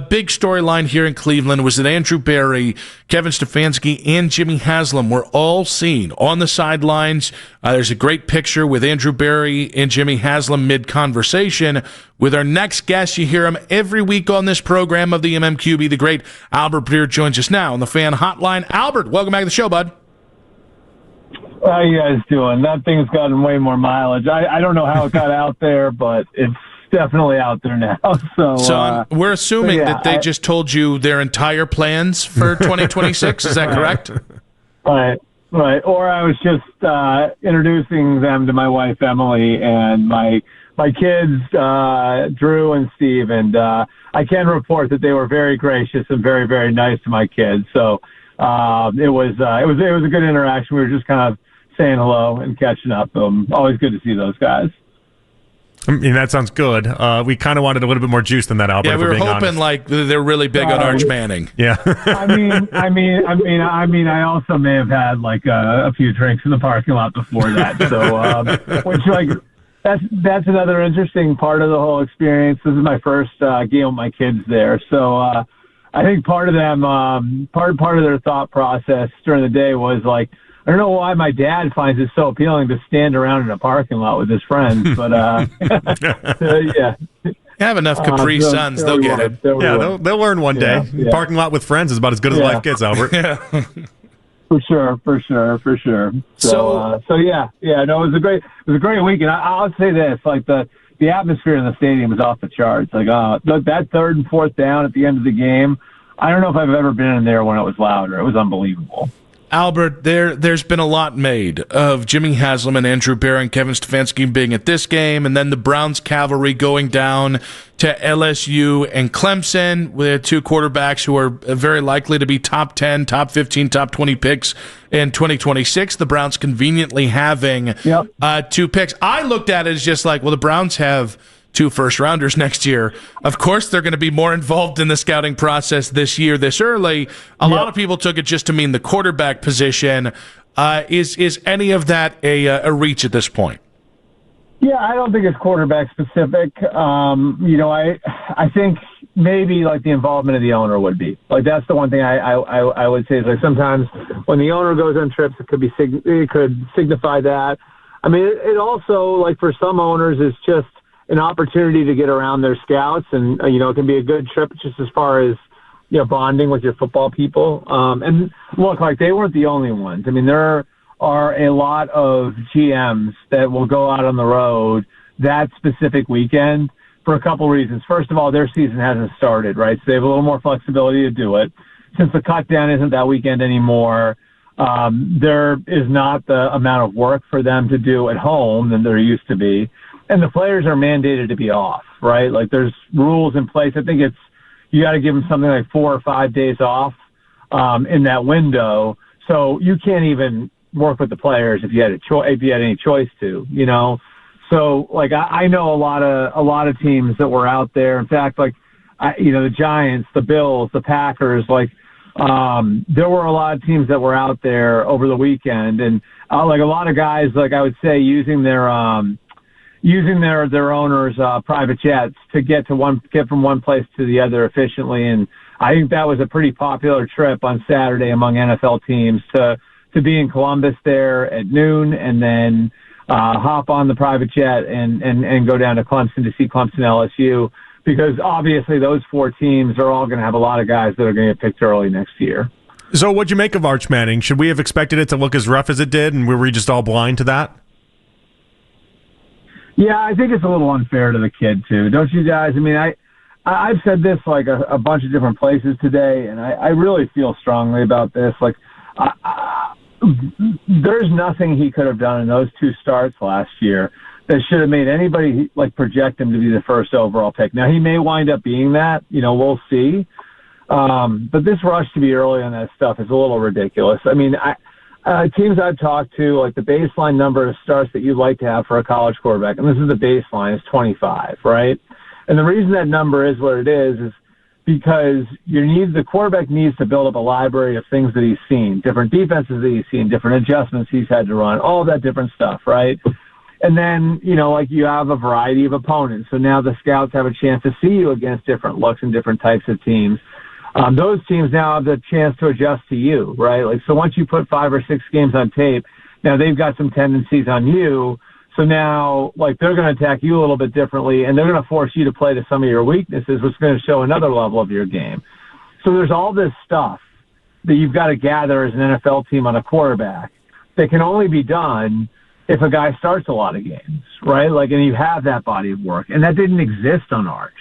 big storyline here in Cleveland was that Andrew Berry, Kevin Stefanski, and Jimmy Haslam were all seen on the sidelines. There's a great picture with Andrew Berry and Jimmy Haslam mid-conversation. With our next guest, you hear him every week on this program of the MMQB. The great Albert Breer joins us now on the Fan Hotline. Albert, welcome back to the show, bud. How you guys doing? That thing's gotten way more mileage. I don't know how it got out there, but it's definitely out there now. So we're assuming that they just told you their entire plans for 2026. Is that correct? Right. Or I was just introducing them to my wife Emily and my kids Drew and Steve, and I can report that they were very gracious and very, very nice to my kids. So it was a good interaction. We were just kind of saying hello and catching up. Always good to see those guys. I mean, that sounds good. We kind of wanted a little bit more juice than that, Albert. Yeah, we were hoping honest. Like they're really big on Arch Manning. Yeah. I mean, I also may have had like a few drinks in the parking lot before that. So, which like that's another interesting part of the whole experience. This is my first game with my kids there, so I think part of them, part of their thought process during the day was like, I don't know why my dad finds it so appealing to stand around in a parking lot with his friends, but yeah. Have enough Capri Suns, they'll get it. Yeah, they'll learn one day. Yeah. Parking lot with friends is about as good as life gets, Albert. Yeah. For sure. So yeah. No, it was a great weekend. I'll say this, like the atmosphere in the stadium was off the charts. Like that third and fourth down at the end of the game, I don't know if I've ever been in there when it was louder. It was unbelievable. Albert, there's been a lot made of Jimmy Haslam and Andrew Berry and Kevin Stefanski being at this game, and then the Browns cavalry going down to LSU and Clemson with two quarterbacks who are very likely to be top 10, top 15, top 20 picks in 2026. The Browns conveniently having two picks. I looked at it as just like, well, the Browns have two first-rounders next year. Of course, they're going to be more involved in the scouting process this year, this early. A lot of people took it just to mean the quarterback position. Is any of that a reach at this point? Yeah, I don't think it's quarterback specific. I think maybe like the involvement of the owner would be. Like that's the one thing I would say is like sometimes when the owner goes on trips, it could signify that. I mean, it also like for some owners is just an opportunity to get around their scouts, and it can be a good trip just as far as bonding with your football people. And look, like they weren't the only ones. I mean, there are a lot of GMs that will go out on the road that specific weekend for a couple reasons. First of all, their season hasn't started, right? So they have a little more flexibility to do it. Since the cut down isn't that weekend anymore, there is not the amount of work for them to do at home than there used to be. And the players are mandated to be off, right? Like there's rules in place. I think you got to give them something like 4 or 5 days off in that window. So you can't even work with the players if you had any choice to, So like I know a lot of teams that were out there. In fact, like the Giants, the Bills, the Packers, like there were a lot of teams that were out there over the weekend, and like a lot of guys, like I would say, using their owners' private jets to get from one place to the other efficiently. And I think that was a pretty popular trip on Saturday among NFL teams to be in Columbus there at noon and then hop on the private jet and go down to Clemson to see Clemson LSU, because obviously those four teams are all going to have a lot of guys that are going to get picked early next year. So what'd you make of Arch Manning? Should we have expected it to look as rough as it did, and were we just all blind to that? Yeah, I think it's a little unfair to the kid, too. Don't you guys? I mean, I've said this like a bunch of different places today, and I really feel strongly about this. Like, there's nothing he could have done in those two starts last year that should have made anybody like project him to be the first overall pick. Now, he may wind up being that. We'll see. But this rush to be early on that stuff is a little ridiculous. I mean, teams I've talked to, like the baseline number of starts that you'd like to have for a college quarterback, and this is the baseline, is 25, right? And the reason that number is what it is because the quarterback needs to build up a library of things that he's seen, different defenses that he's seen, different adjustments he's had to run, all that different stuff, right? And then, like you have a variety of opponents. So now the scouts have a chance to see you against different looks and different types of teams. Those teams now have the chance to adjust to you, right? Like, so once you put 5 or 6 games on tape, now they've got some tendencies on you. So now, like, they're going to attack you a little bit differently, and they're going to force you to play to some of your weaknesses, which is going to show another level of your game. So there's all this stuff that you've got to gather as an NFL team on a quarterback that can only be done if a guy starts a lot of games, right? Like, and you have that body of work, and that didn't exist on Arch,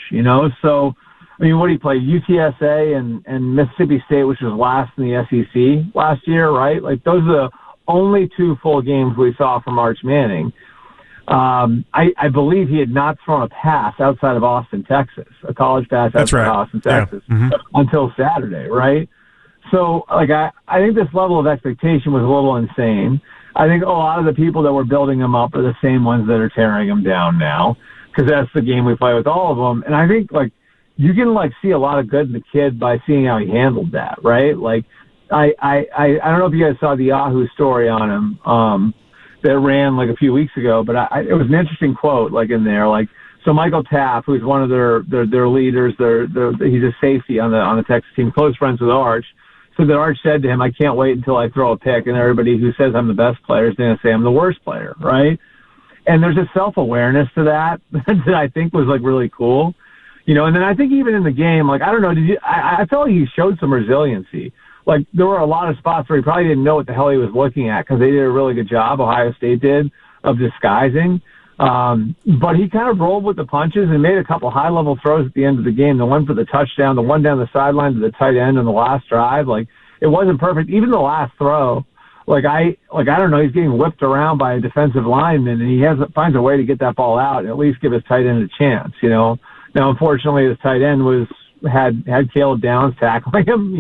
So, I mean, what did he play? UTSA and Mississippi State, which was last in the SEC last year, right? Like, those are the only 2 full games we saw from Arch Manning. I believe he had not thrown a pass outside of Austin, Texas, a college pass outside of Austin, Texas, until Saturday, right? So, like, I think this level of expectation was a little insane. I think a lot of the people that were building him up are the same ones that are tearing him down now, because that's the game we play with all of them. And I think, like, you can, like, see a lot of good in the kid by seeing how he handled that, right? Like, I don't know if you guys saw the Yahoo story on him that ran, like, a few weeks ago, but it was an interesting quote, like, in there. Like, so Michael Taft, who's one of their leaders, he's a safety on the Texas team, close friends with Arch, so that Arch said to him, I can't wait until I throw a pick, and everybody who says I'm the best player is going to say I'm the worst player, right? And there's a self-awareness to that that I think was, like, really cool. And then I think even in the game, like, I don't know, I felt like he showed some resiliency. Like, there were a lot of spots where he probably didn't know what the hell he was looking at because they did a really good job, Ohio State did, of disguising. But he kind of rolled with the punches and made a couple high-level throws at the end of the game. The one for the touchdown, the one down the sideline to the tight end on the last drive. Like, it wasn't perfect. Even the last throw, I don't know, he's getting whipped around by a defensive lineman, and he finds a way to get that ball out and at least give his tight end a chance, Now, unfortunately, his tight end had Caleb Downs tackling him,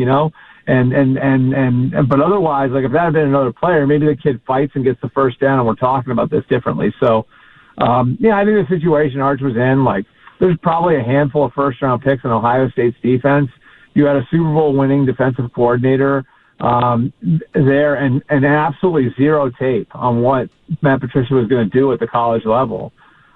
but otherwise, like, if that had been another player, maybe the kid fights and gets the first down, and we're talking about this differently. So, I think the situation Arch was in, like, there's probably a handful of first-round picks on Ohio State's defense. You had a Super Bowl winning defensive coordinator there, and absolutely zero tape on what Matt Patricia was going to do at the college level.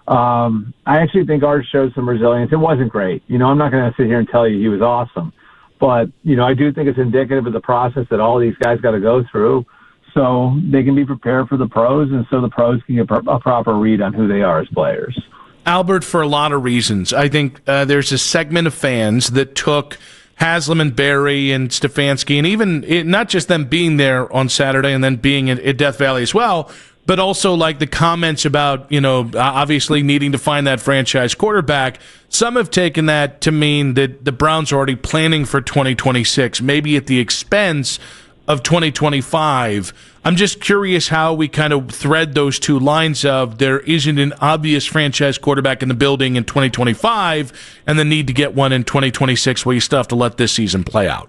I actually think Arch showed some resilience. It wasn't great. I'm not going to sit here and tell you he was awesome. But, I do think it's indicative of the process that all these guys got to go through so they can be prepared for the pros, and so the pros can get a proper read on who they are as players. Albert, for a lot of reasons. I think there's a segment of fans that took Haslam and Barry and Stefanski, and even not just them being there on Saturday and then being at Death Valley as well, but also like the comments about, obviously needing to find that franchise quarterback. Some have taken that to mean that the Browns are already planning for 2026, maybe at the expense of 2025. I'm just curious how we kind of thread those two lines of there isn't an obvious franchise quarterback in the building in 2025 and the need to get one in 2026 where you still have to let this season play out.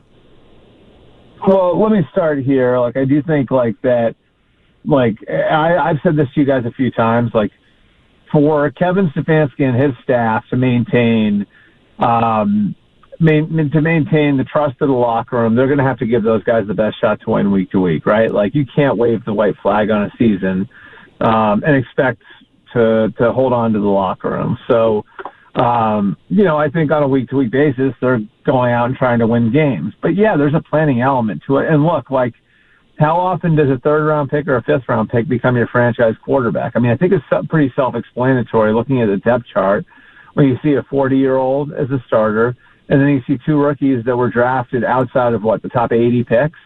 Well, let me start here. Like, I do think like that, like I've said this to you guys a few times, like for Kevin Stefanski and his staff to maintain the trust of the locker room, they're going to have to give those guys the best shot to win week to week, right? Like, you can't wave the white flag on a season and expect to hold on to the locker room. So, I think on a week-to-week basis, they're going out and trying to win games. But, yeah, there's a planning element to it. And, look, like, how often does a third-round pick or a fifth-round pick become your franchise quarterback? I mean, I think it's pretty self-explanatory looking at the depth chart when you see a 40-year-old as a starter, and then you see two rookies that were drafted outside of, the top 80 picks,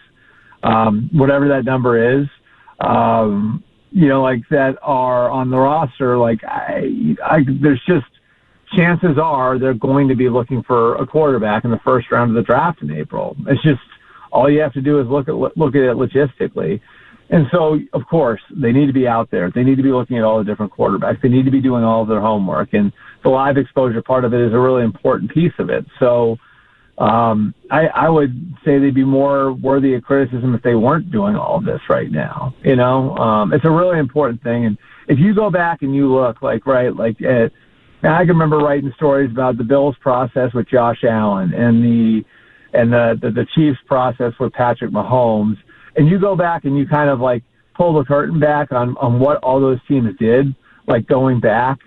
whatever that number is, that are on the roster. Like, there's just chances are they're going to be looking for a quarterback in the first round of the draft in April. It's just all you have to do is look at it logistically. And so, of course, they need to be out there. They need to be looking at all the different quarterbacks. They need to be doing all of their homework. And the live exposure part of it is a really important piece of it. So I would say they'd be more worthy of criticism if they weren't doing all of this right now. It's a really important thing. And if you go back and you look, I can remember writing stories about the Bills process with Josh Allen and the Chiefs process with Patrick Mahomes. And you go back and you kind of pull the curtain back on what all those teams did. like going back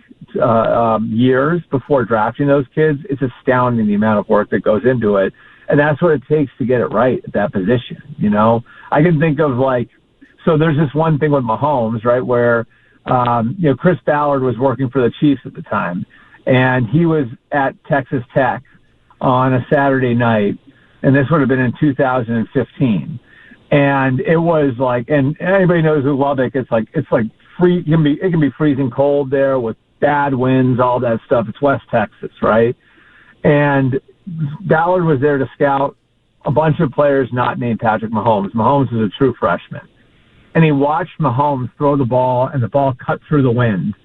years before drafting those kids, it's astounding the amount of work that goes into it. And that's what it takes to get it right at that position. You know, I can think of so there's this one thing with Mahomes, right, where, Chris Ballard was working for the Chiefs at the time, and he was at Texas Tech on a Saturday night, and this would have been in 2015. And it was and anybody knows who Lubbock, it's like it can be freezing cold there with bad winds, all that stuff. It's West Texas, right? And Ballard was there to scout a bunch of players not named Patrick Mahomes. Mahomes was a true freshman. And he watched Mahomes throw the ball, and the ball cut through the wind.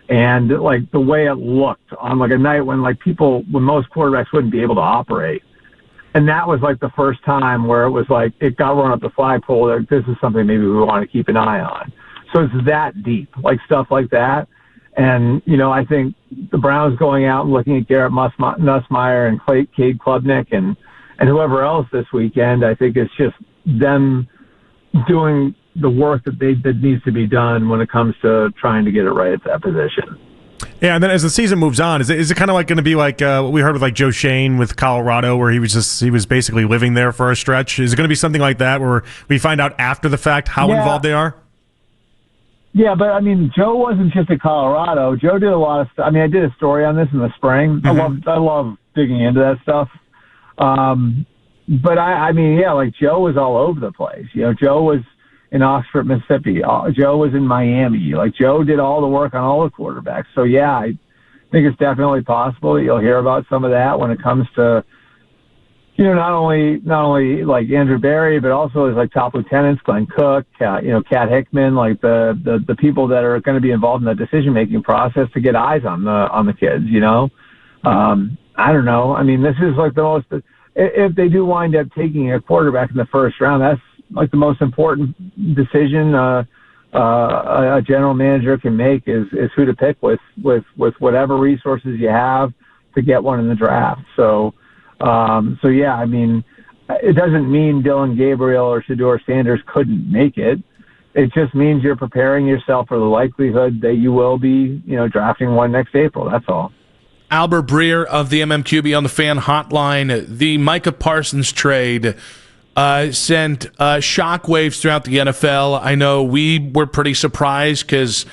And, the way it looked on, a night when, when most quarterbacks wouldn't be able to operate. And that was, the first time where it was, it got run up the flagpole. This is something maybe we want to keep an eye on. So it's that deep, stuff like that. And, I think the Browns going out and looking at Garrett Nussmeier and Cade Klubnik and whoever else this weekend, I think it's just them doing the work that needs to be done when it comes to trying to get it right at that position. Yeah, and then as the season moves on, is it kind of going to be what we heard with Joe Shane with Colorado, where he was basically living there for a stretch? Is it going to be something like that where we find out after the fact how involved they are? Yeah, but I mean, Joe wasn't just at Colorado. Joe did a lot of stuff. I mean, I did a story on this in the spring. Mm-hmm. I love digging into that stuff. But I mean, Joe was all over the place. Joe was in Oxford, Mississippi. Joe was in Miami. Joe did all the work on all the quarterbacks. So yeah, I think it's definitely possible that you'll hear about some of that when it comes to, not only Andrew Berry, but also his top lieutenants, Glenn Cook, Cat Hickman, the people that are going to be involved in the decision making process to get eyes on the kids. I don't know. I mean, this is the most. If they do wind up taking a quarterback in the first round, that's the most important decision a general manager can make is who to pick with whatever resources you have to get one in the draft. So yeah, I mean, it doesn't mean Dylan Gabriel or Shedeur Sanders couldn't make it. It just means you're preparing yourself for the likelihood that you will be, drafting one next April. That's all. Albert Breer of the MMQB on the Fan Hotline. The Micah Parsons trade sent shockwaves throughout the NFL. I know we were pretty surprised because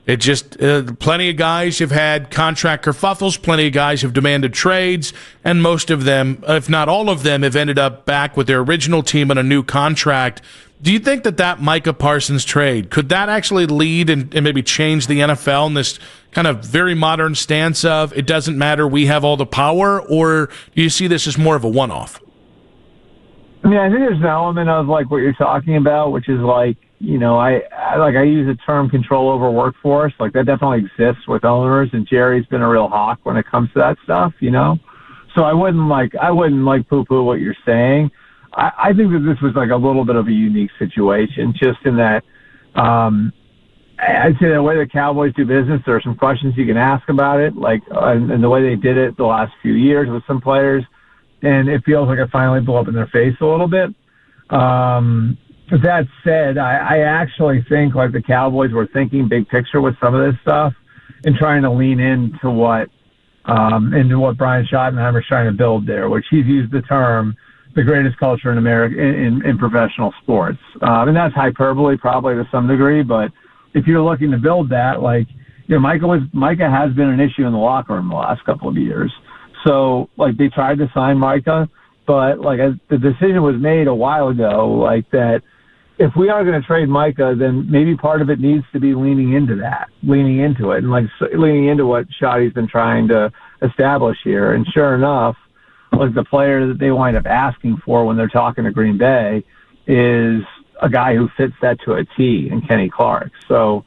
it just plenty of guys have had contract kerfuffles, plenty of guys have demanded trades, and most of them, if not all of them, have ended up back with their original team on a new contract. Do you think that Micah Parsons trade, could that actually lead and maybe change the NFL in this kind of very modern stance of it doesn't matter, we have all the power, or do you see this as more of a one-off? I mean, I think there's an element of what you're talking about, which is I use the term control over workforce. That definitely exists with owners, and Jerry's been a real hawk when it comes to that stuff, So I wouldn't poo-poo what you're saying. I think that this was a little bit of a unique situation, just in that I'd say the way the Cowboys do business, there are some questions you can ask about it, and the way they did it the last few years with some players, and it feels like it finally blew up in their face a little bit. That said, I actually think the Cowboys were thinking big picture with some of this stuff and trying to lean into what Brian Schottenheimer's trying to build there, which he's used the term the greatest culture in America in professional sports. And that's hyperbole probably to some degree, but if you're looking to build that, Micah has been an issue in the locker room the last couple of years. So they tried to sign Micah, but the decision was made a while ago, that if we are going to trade Micah, then maybe part of it needs to be leaning into it, and leaning into what Shotty's been trying to establish here. And sure enough, the player that they wind up asking for when they're talking to Green Bay is a guy who fits that to a T in Kenny Clark. So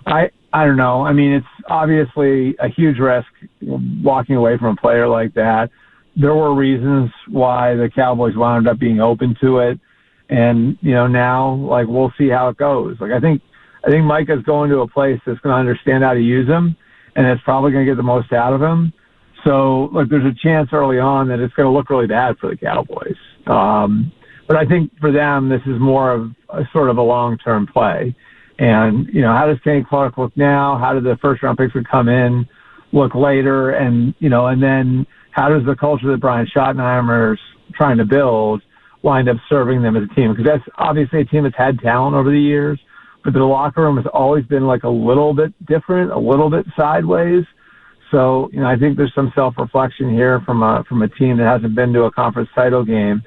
I don't know. I mean, it's obviously a huge risk walking away from a player like that. There were reasons why the Cowboys wound up being open to it. And, now, we'll see how it goes. I think Micah's going to a place that's going to understand how to use him, and it's probably going to get the most out of him. So, there's a chance early on that it's going to look really bad for the Cowboys. But I think for them, this is more of a sort of a long-term play. And, how does Kenny Clark look now? How do the first-round picks that come in look later? And, and then how does the culture that Brian Schottenheimer's trying to build wind up serving them as a team? Because that's obviously a team that's had talent over the years, but the locker room has always been like a little bit different, a little bit sideways. So, I think there's some self-reflection here from a team that hasn't been to a conference title game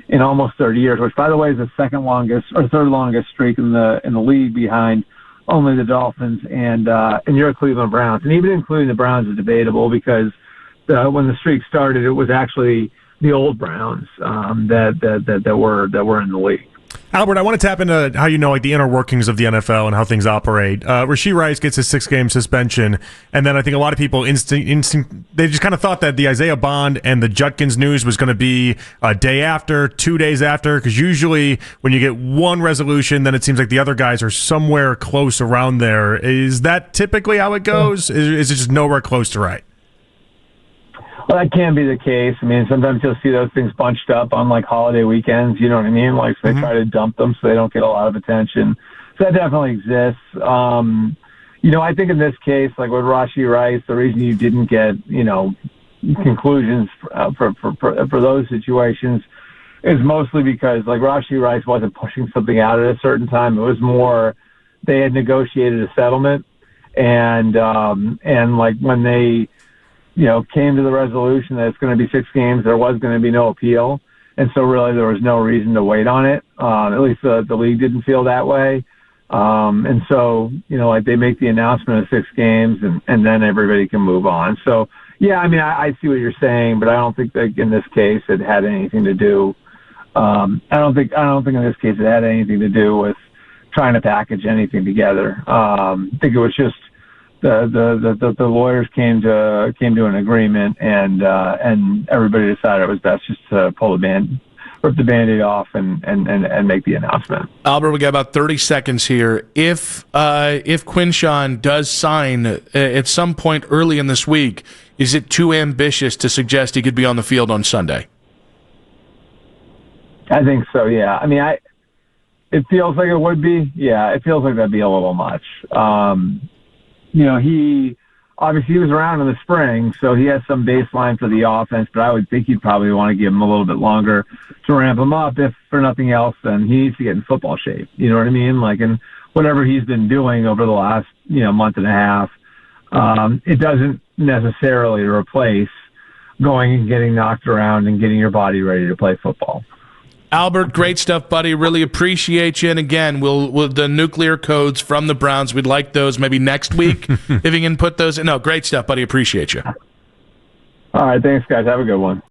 in almost 30 years, which, by the way, is the second longest or third longest streak in the league, behind only the Dolphins and your Cleveland Browns. And even including the Browns is debatable, because when the streak started, it was actually the old Browns that were in the league. Albert, I want to tap into how the inner workings of the NFL and how things operate. Rashee Rice gets his 6-game suspension, and then I think a lot of people they just kind of thought that the Isaiah Bond and the Judkins news was going to be a day after, 2 days after, because usually when you get one resolution, then it seems like the other guys are somewhere close around there. Is that typically how it goes? Is it just nowhere close to right? Well, that can be the case. I mean, sometimes you'll see those things bunched up on like holiday weekends. You know what I mean? Like, so they try to dump them so they don't get a lot of attention. So that definitely exists. I think in this case, like with Rashee Rice, the reason you didn't get, conclusions for those situations is mostly because like Rashee Rice wasn't pushing something out at a certain time. It was more they had negotiated a settlement, and like when they came to the resolution that it's going to be 6 games, there was going to be no appeal. And so really there was no reason to wait on it. At least the league didn't feel that way. And so, they make the announcement of 6 games and then everybody can move on. So, yeah, I mean, I see what you're saying, but I don't think that in this case it had anything to do. I don't think in this case it had anything to do with trying to package anything together. I think it was just, the lawyers came to an agreement, and everybody decided it was best just to rip the Band-Aid off and make the announcement. Albert, we got about 30 seconds here. If Quinshon does sign at some point early in this week, is it too ambitious to suggest he could be on the field on Sunday? I think so, yeah. I mean, it feels like it would be. Yeah, it feels like that'd be a little much. He obviously was around in the spring, so he has some baseline for the offense, but I would think you'd probably want to give him a little bit longer to ramp him up. If for nothing else, then he needs to get in football shape. You know what I mean? Like, and whatever he's been doing over the last, month and a half, it doesn't necessarily replace going and getting knocked around and getting your body ready to play football. Albert, great stuff, buddy. Really appreciate you. And again, we'll the nuclear codes from the Browns, we'd like those maybe next week if you can put those in. No, great stuff, buddy. Appreciate you. All right. Thanks, guys. Have a good one.